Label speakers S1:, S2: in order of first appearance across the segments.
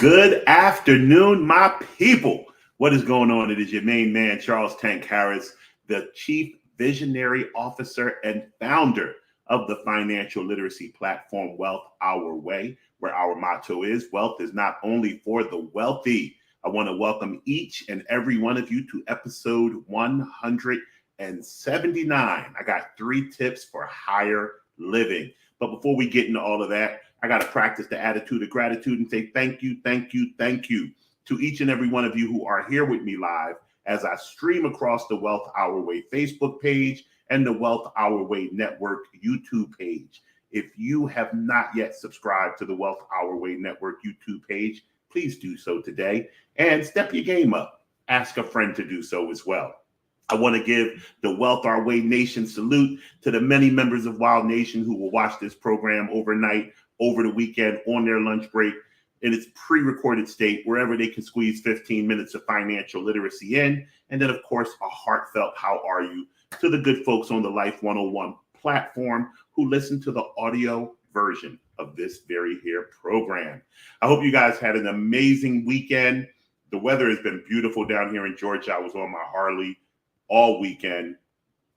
S1: Good afternoon, my people. What is going on? It is your main man, Charles Tank Harris, the Chief Visionary Officer and founder of the financial literacy platform Wealth Our Way, where our motto is wealth is not only for the wealthy. I want to welcome each and every one of you to episode 179. I got 3 tips for higher living. But before we get into all of that, I got to practice the attitude of gratitude and say thank you to each and every one of you who are here with me live as I stream across the Wealth Our Way Facebook page and the Wealth Our Way Network YouTube page. If you have not yet subscribed to the Wealth Our Way Network YouTube page, please do so today and step your game up. Ask a friend to do so as well. I want to give the Wealth Our Way Nation salute to the many members of Wild Nation who will watch this program overnight, over the weekend, on their lunch break, in its pre-recorded state, wherever they can squeeze 15 minutes of financial literacy in. And then, of course, a heartfelt how are you to the good folks on the Life 101 platform who listen to the audio version of this very here program. I hope you guys had an amazing weekend. The weather has been beautiful down here in Georgia. I was on my Harley all weekend.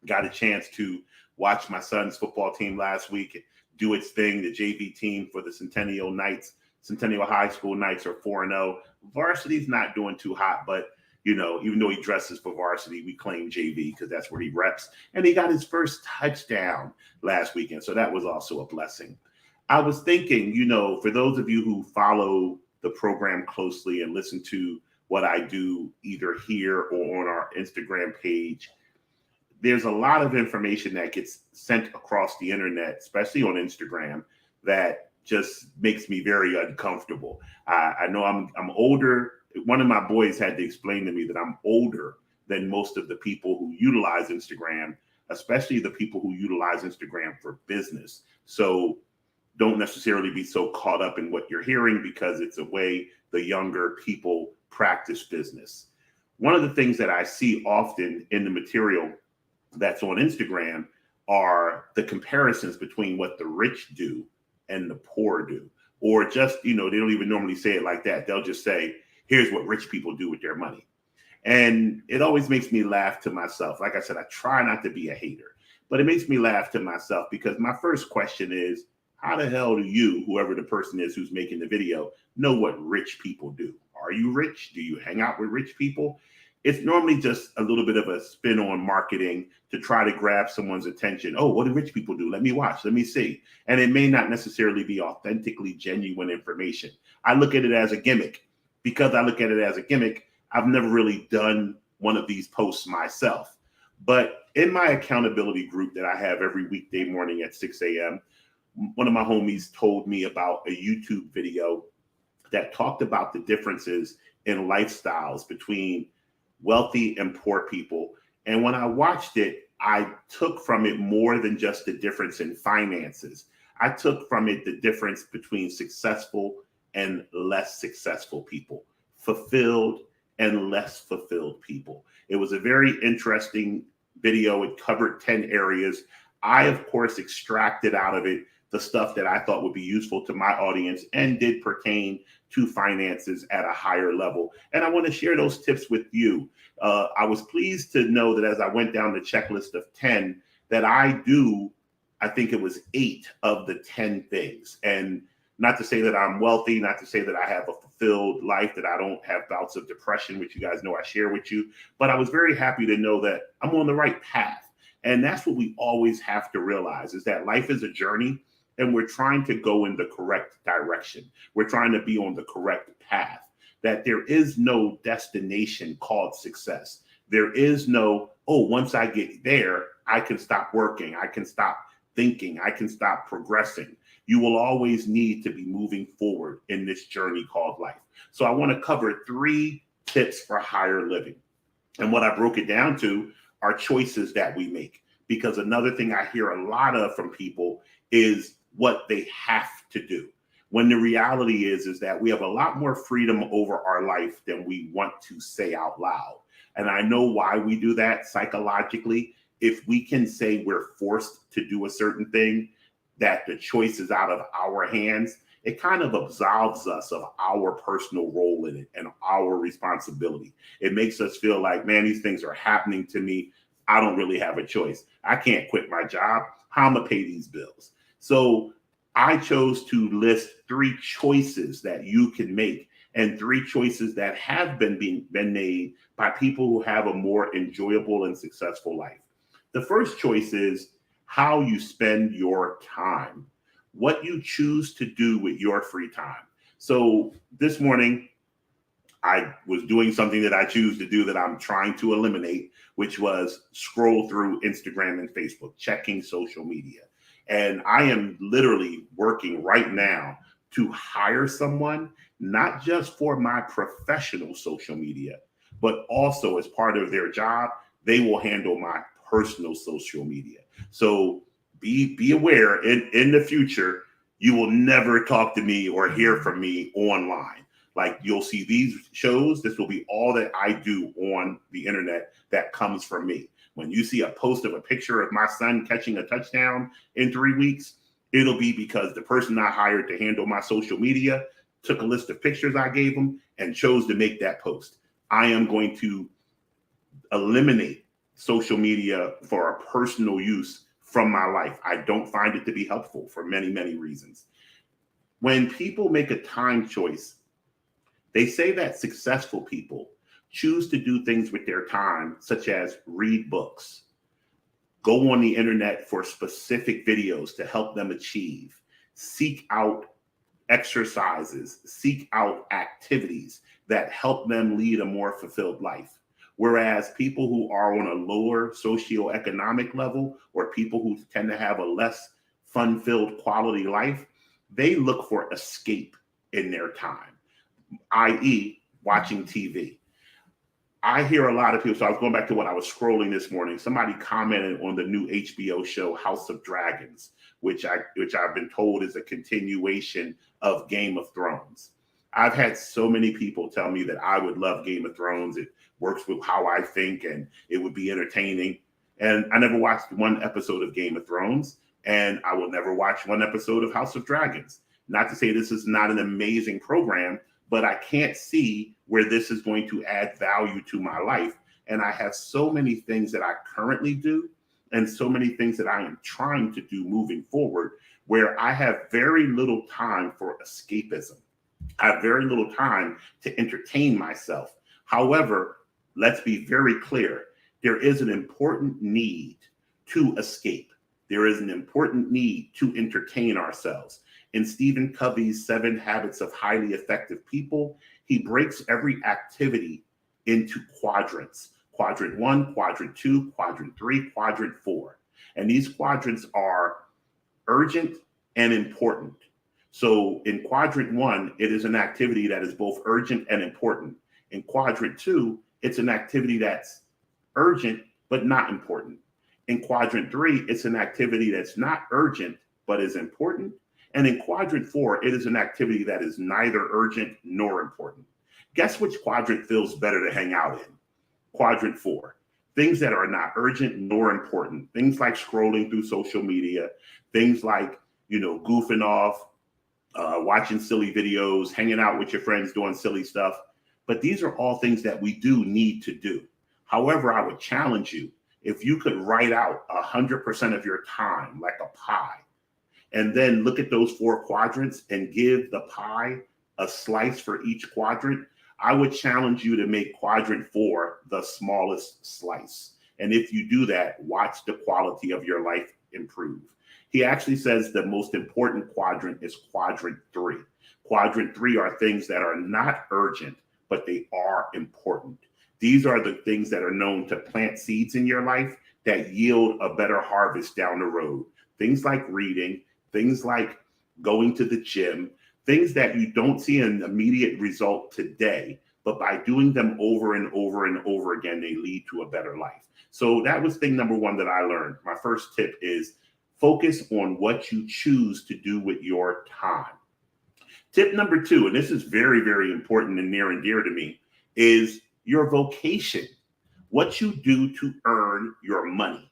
S1: Got a chance to watch my son's football team last week do its thing. The JV team for the Centennial High School Knights are 4-0. Varsity's not doing too hot, but even though he dresses for varsity, we claim JV because that's where he reps. And he got his first touchdown last weekend, so that was also a blessing. I was thinking, for those of you who follow the program closely and listen to what I do either here or on our Instagram page, there's a lot of information that gets sent across the internet, especially on Instagram, that just makes me very uncomfortable. I know I'm older. One of my boys had to explain to me that I'm older than most of the people who utilize Instagram, especially the people who utilize Instagram for business. So don't necessarily be so caught up in what you're hearing because it's a way the younger people practice business. One of the things that I see often in the material that's on Instagram are the comparisons between what the rich do and the poor do. Or just, they don't even normally say it like that. They'll just say, here's what rich people do with their money. And it always makes me laugh to myself. Like I said, I try not to be a hater, but it makes me laugh to myself because my first question is, how the hell do you, whoever the person is who's making the video, know what rich people do? Are you rich? Do you hang out with rich people? It's normally just a little bit of a spin on marketing to try to grab someone's attention. Oh, what do rich people do? Let me watch. Let me see. And it may not necessarily be authentically genuine information. I look at it as a gimmick. Because I look at it as a gimmick, I've never really done one of these posts myself. But in my accountability group that I have every weekday morning at 6 a.m., one of my homies told me about a YouTube video that talked about the differences in lifestyles between wealthy and poor people. And when I watched it, I took from it more than just the difference in finances. I took from it the difference between successful and less successful people, fulfilled and less fulfilled people. It was a very interesting video. It covered 10 areas. I, of course, extracted out of it the stuff that I thought would be useful to my audience and did pertain to finances at a higher level. And I want to share those tips with you. I was pleased to know that as I went down the checklist of 10, that I think it was 8 of the 10 things. And not to say that I'm wealthy, not to say that I have a fulfilled life, that I don't have bouts of depression, which you guys know I share with you. But I was very happy to know that I'm on the right path. And that's what we always have to realize is that life is a journey. And we're trying to go in the correct direction. We're trying to be on the correct path, that there is no destination called success. There is no, once I get there, I can stop working. I can stop thinking. I can stop progressing. You will always need to be moving forward in this journey called life. So I want to cover 3 tips for higher living. And what I broke it down to are choices that we make. Because another thing I hear a lot of from people is what they have to do. When the reality is that we have a lot more freedom over our life than we want to say out loud. And I know why we do that psychologically. If we can say we're forced to do a certain thing, that the choice is out of our hands, it kind of absolves us of our personal role in it and our responsibility. It makes us feel like, man, these things are happening to me. I don't really have a choice. I can't quit my job. How am I gonna pay these bills? So I chose to list 3 choices that you can make, and 3 choices that have been made by people who have a more enjoyable and successful life. The first choice is how you spend your time, what you choose to do with your free time. So this morning, I was doing something that I choose to do that I'm trying to eliminate, which was scroll through Instagram and Facebook, checking social media. And I am literally working right now to hire someone, not just for my professional social media, but also as part of their job, they will handle my personal social media. So be aware in the future, you will never talk to me or hear from me online. Like, you'll see these shows, this will be all that I do on the internet that comes from me. When you see a post of a picture of my son catching a touchdown in 3 weeks, it'll be because the person I hired to handle my social media took a list of pictures I gave them and chose to make that post. I am going to eliminate social media for a personal use from my life. I don't find it to be helpful for many, many reasons. When people make a time choice, they say that successful people choose to do things with their time, such as read books, go on the internet for specific videos to help them achieve, seek out exercises, seek out activities that help them lead a more fulfilled life. Whereas people who are on a lower socioeconomic level, or people who tend to have a less fun-filled quality life, they look for escape in their time, i.e. watching TV. I hear a lot of people, so I was going back to what I was scrolling this morning. Somebody commented on the new HBO show, House of Dragons, which I've been told is a continuation of Game of Thrones. I've had so many people tell me that I would love Game of Thrones. It works with how I think and it would be entertaining. And I never watched one episode of Game of Thrones, and I will never watch one episode of House of Dragons. Not to say this is not an amazing program, but I can't see where this is going to add value to my life. And I have so many things that I currently do and so many things that I am trying to do moving forward, where I have very little time for escapism. I have very little time to entertain myself. However, let's be very clear. There is an important need to escape. There is an important need to entertain ourselves. In Stephen Covey's 7 Habits of Highly Effective People, he breaks every activity into quadrants. Quadrant 1, quadrant 2, quadrant 3, quadrant 4. And these quadrants are urgent and important. So in quadrant 1, it is an activity that is both urgent and important. In quadrant 2, it's an activity that's urgent but not important. In quadrant 3, it's an activity that's not urgent but is important. And in quadrant 4, it is an activity that is neither urgent nor important. Guess which quadrant feels better to hang out in? Quadrant 4. Things that are not urgent nor important. Things like scrolling through social media, things like, goofing off, watching silly videos, hanging out with your friends, doing silly stuff. But these are all things that we do need to do. However, I would challenge you, if you could write out 100% of your time like a pie, and then look at those 4 quadrants and give the pie a slice for each quadrant, I would challenge you to make quadrant 4 the smallest slice. And if you do that, watch the quality of your life improve. He actually says the most important quadrant is quadrant 3. Quadrant 3 are things that are not urgent, but they are important. These are the things that are known to plant seeds in your life that yield a better harvest down the road. Things like reading, things like going to the gym, things that you don't see an immediate result today, but by doing them over and over and over again, they lead to a better life. So that was thing number 1 that I learned. My first tip is focus on what you choose to do with your time. Tip number 2, and this is very, very important and near and dear to me, is your vocation, what you do to earn your money.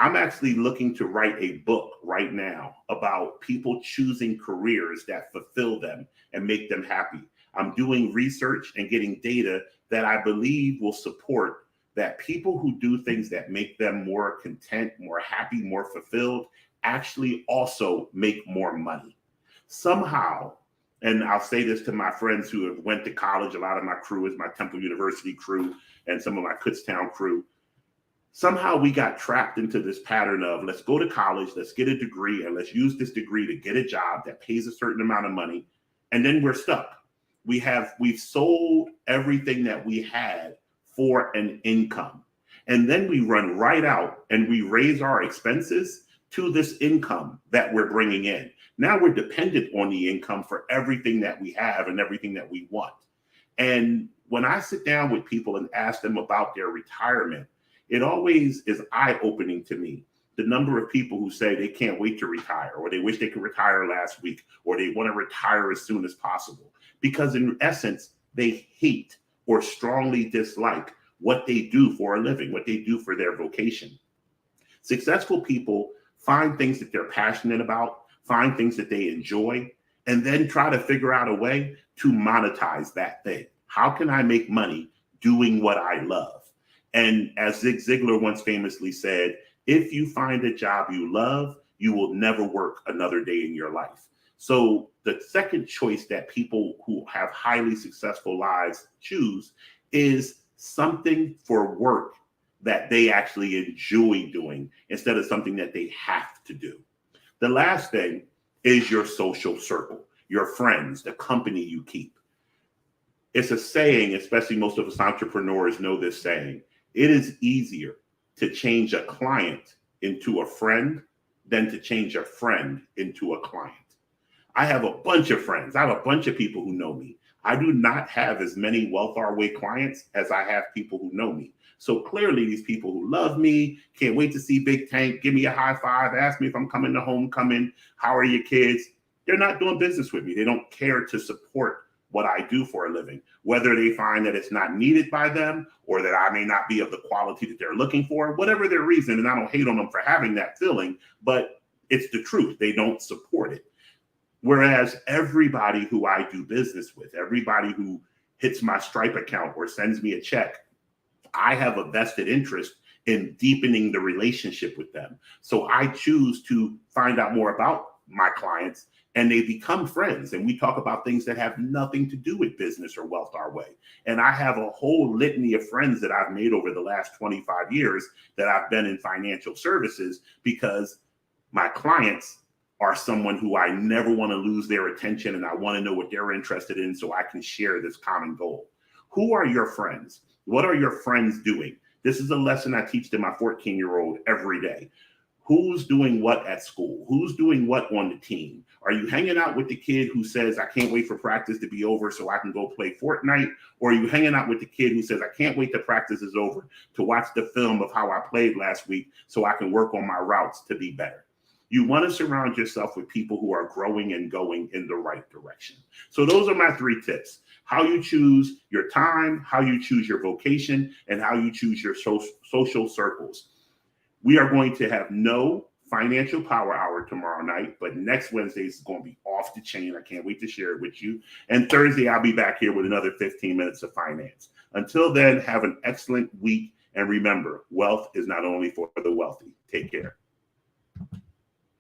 S1: I'm actually looking to write a book right now about people choosing careers that fulfill them and make them happy. I'm doing research and getting data that I believe will support that people who do things that make them more content, more happy, more fulfilled, actually also make more money. Somehow, and I'll say this to my friends who have went to college, a lot of my crew is my Temple University crew and some of my Kutztown crew. Somehow we got trapped into this pattern of let's go to college, let's get a degree, and let's use this degree to get a job that pays a certain amount of money, and then we're stuck. We've sold everything that we had for an income, and then we run right out and we raise our expenses to this income that we're bringing in. Now we're dependent on the income for everything that we have and everything that we want. And when I sit down with people and ask them about their retirement, it always is eye-opening to me, the number of people who say they can't wait to retire, or they wish they could retire last week, or they want to retire as soon as possible. Because in essence, they hate or strongly dislike what they do for a living, what they do for their vocation. Successful people find things that they're passionate about, find things that they enjoy, and then try to figure out a way to monetize that thing. How can I make money doing what I love? And as Zig Ziglar once famously said, if you find a job you love, you will never work another day in your life. So the second choice that people who have highly successful lives choose is something for work that they actually enjoy doing instead of something that they have to do. The last thing is your social circle, your friends, the company you keep. It's a saying, especially most of us entrepreneurs know this saying. It is easier to change a client into a friend than to change a friend into a client. I have a bunch of friends. I have a bunch of people who know me. I do not have as many Wealth Our Way clients as I have people who know me. So clearly these people who love me, can't wait to see Big Tank, give me a high five, ask me if I'm coming to homecoming, how are your kids? They're not doing business with me. They don't care to support what I do for a living, whether they find that it's not needed by them or that I may not be of the quality that they're looking for, whatever their reason. And I don't hate on them for having that feeling, but it's the truth. They don't support it. Whereas everybody who I do business with, everybody who hits my Stripe account or sends me a check, I have a vested interest in deepening the relationship with them. So I choose to find out more about my clients and they become friends. And we talk about things that have nothing to do with business or Wealth Our Way. And I have a whole litany of friends that I've made over the last 25 years that I've been in financial services because my clients are someone who I never want to lose their attention and I want to know what they're interested in so I can share this common goal. Who are your friends? What are your friends doing? This is a lesson I teach to my 14-year-old every day. Who's doing what at school? Who's doing what on the team? Are you hanging out with the kid who says, I can't wait for practice to be over so I can go play Fortnite? Or are you hanging out with the kid who says, I can't wait till practice is over to watch the film of how I played last week so I can work on my routes to be better? You want to surround yourself with people who are growing and going in the right direction. So those are my 3 tips. How you choose your time, how you choose your vocation, and how you choose your social circles. We are going to have no financial power hour tomorrow night, but next Wednesday is going to be off the chain. I can't wait to share it with you. And Thursday, I'll be back here with another 15 minutes of finance. Until then, have an excellent week. And remember, wealth is not only for the wealthy. Take care.